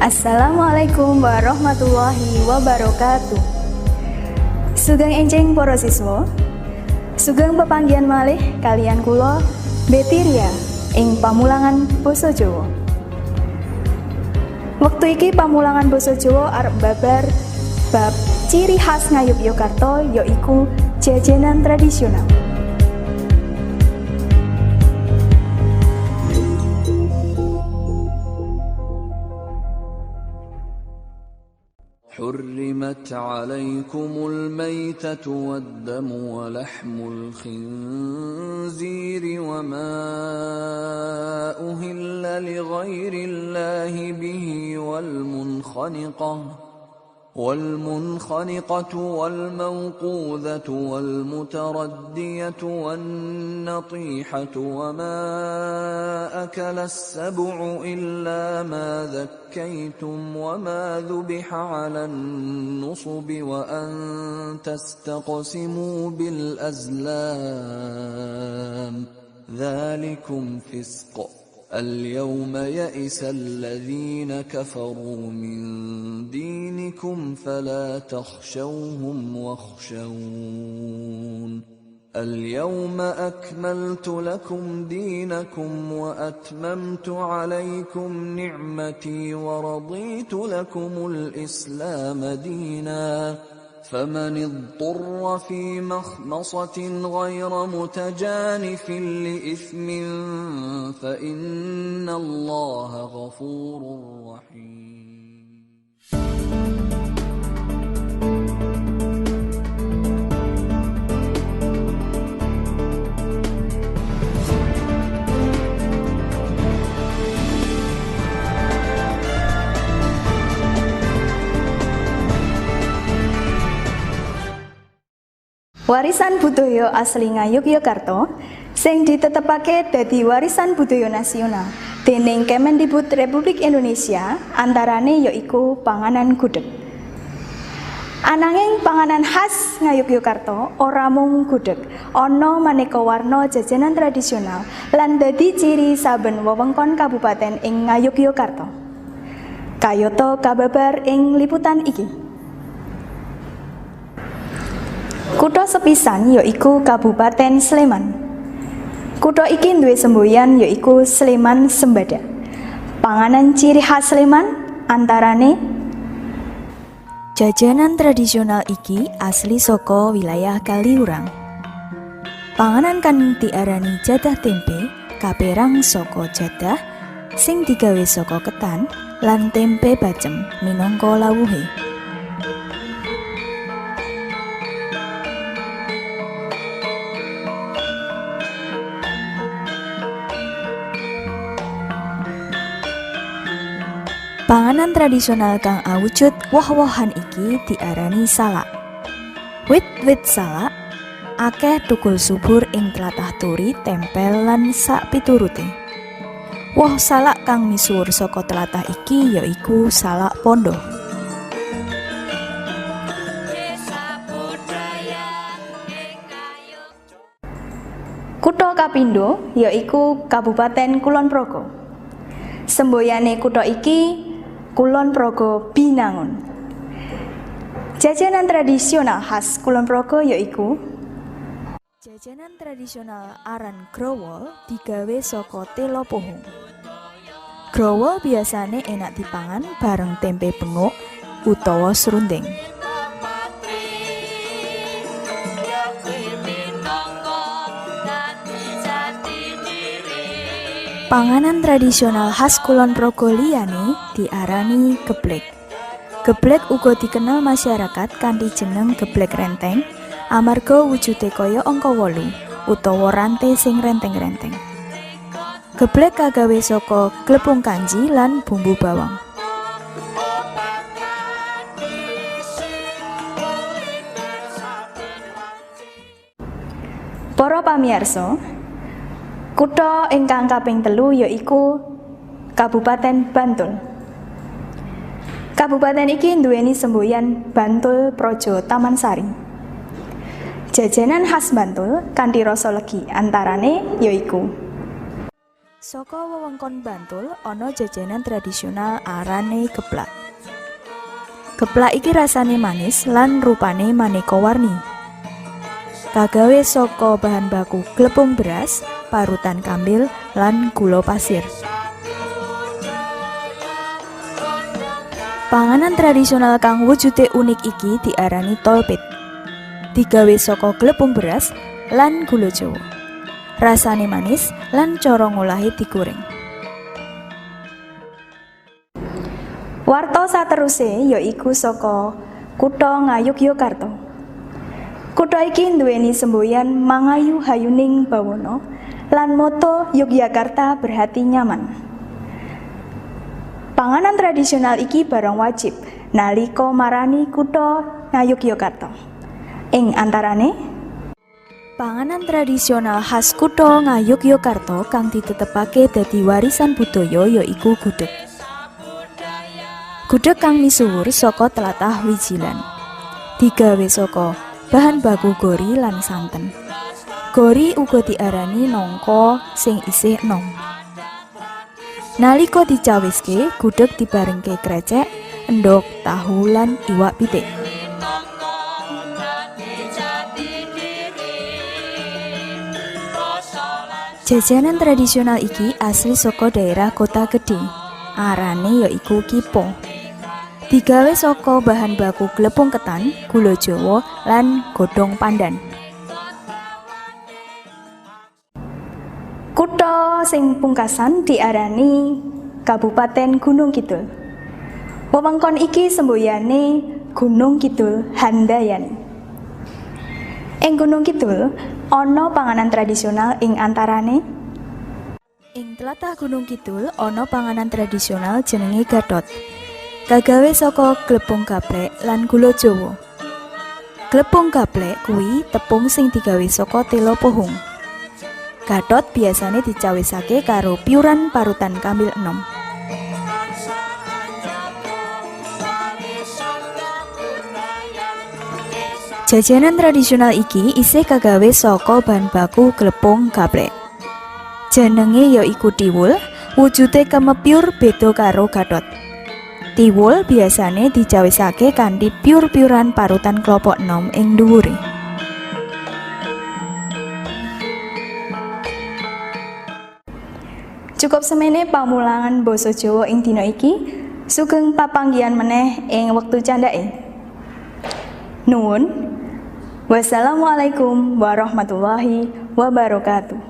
Assalamualaikum warahmatullahi wabarakatuh. Sugeng enjing para siswa, sugeng pepanggihan malih kalian kula Betiria ing pamulangan basa Jawa. Wektu iki pamulangan basa Jawa arep babar bab ciri khas Ngayogyakarta yaiku jajanan tradisional. حرمت عليكم الميتة والدم ولحم الخنزير وما أهل لغير الله به والمنخنقة والموقوذة والمتردية والنطيحة وما أكل السبع إلا ما ذكيتم وما ذبح على النصب وأن تستقسموا بالأزلام ذلكم فسق اليوم يئس الذين كفروا من دينكم فلا تخشوهم واخشون اليوم أكملت لكم دينكم وأتممت عليكم نعمتي ورضيت لكم الإسلام دينا فمن اضطر في مخمصة غير متجانف لإثم فإن الله غفور رحيم. Warisan budaya asli Ngayogyakarta sing ditetepake dadi warisan budaya nasional dening Kemendikbud Republik Indonesia antarane yaiku panganan gudeg. Ananging panganan khas Ngayogyakarta ora mung gudeg, ana maneka warna jajanan tradisional lan dadi ciri saben wewengkon kabupaten ing Ngayogyakarta. Kayata kababar ing liputan iki. Kutha sepisan yaiku Kabupaten Sleman. Kutha iki duwe semboyan yaiku Sleman Sembada. Panganan ciri khas Sleman antarane jajanan tradisional iki asli saka wilayah Kaliurang. Panganan kang diarani jadah tempe kaperang saka jadah sing digawe saka ketan lan tempe bacem minangka lawuhe. Panganan tradisional kang awujud woh-wohan iki diarani salak. Wit-wit salak akeh tukul subur ing tlatah Turi, Tempel lan sak piturute. Woh salak kang misuwur saka tlatah iki yaiku salak pondo. Kutha kapindho yaiku Kabupaten Kulon Progo. Semboyane kutha iki Kulon Progo Binangun. Jajanan tradisional khas Kulon Progo yaiku jajanan tradisional aran growol digawe saka tela pohung. Growol biasane enak dipangan bareng tempe bengok utawa srundeng. Panganan tradisional khas Kulon Progo liyane diarani geblek. Geblek uga dikenal masyarakat kanthi jeneng geblek renteng amarga wujude kaya angka 8 utawa rantai sing renteng-renteng. Geblek kagawe saka glepung kanji lan bumbu bawang. Para pamirsa, kutha ingkang kaping 3 yaiku Kabupaten Bantul. Kabupaten iki nduweni semboyan Bantul Praja Tamansari. Jajanan khas Bantul kanthi rasa legi antarane yaiku Saka wewengkon Bantul ana jajanan tradisional arane geplak. Geplak iki rasane manis lan rupane maneka warni. Kagawe saka bahan baku glepung beras, parutan kambil, lan gula pasir. Panganan tradisional kang wujude unik iki diarani tolpit. Digawe saka glepung beras lan gula Jawa. Rasane manis lan cara ngolahe digoreng. Warta sateruse yaiku saka Kutha Ngayogyakarta. Kutha iki nduweni semboyan mangayu hayuning bawana lan moto Yogyakarta berhati nyaman. Panganan tradisional iki barang wajib nalika marani Kutha Ngayogyakarta. Ing antarane panganan tradisional khas Kutha Ngayogyakarta kang ditetepake dadi warisan budaya yaiku gudeg. Gudeg kang misuwur saka tlatah Wijilan. Digawe saka bahan baku gori lan santen. Gori uga diarani nangka sing isih enom. Nalika dicawiske, gudeg dibarengke krecek, endhog, tahu lan iwak pitik. Jajanan tradisional iki asli saka daerah Kota Gedhe. Arane yaiku kipo. Digawe saka bahan baku glepung ketan, gula Jawa, lan godhong pandan. Kutha sing pungkasan diarani Kabupaten Gunung Kidul. Wewengkon iki semboyane Gunung Kidul Handayani. Ing Gunung Kidul ana panganan tradisional ing antarane ing tlatah Gunung Kidul ana panganan tradisional jenenge gathot. Kagawe saka glepung gaplek lan gula Jawa. Glepung gaplek kuwi tepung sing digawe saka tela pohung. Gathot biasane dicawisake karo piuran parutan kambil enom. Jajanan tradisional iki isih kagawe saka bahan baku glepung gaplek. Jenenge yaiku tiwul, wujude kemepiur beda karo gathot. Tiwul biasane dicawisake kanthi piur-piuran parutan klapa enom ing dhuwure. Cukup semene pamulangan basa Jawa ing dina iki. Sugeng papanggihan meneh ing wektu candhake. Nuwun. Wassalamualaikum warahmatullahi wabarakatuh.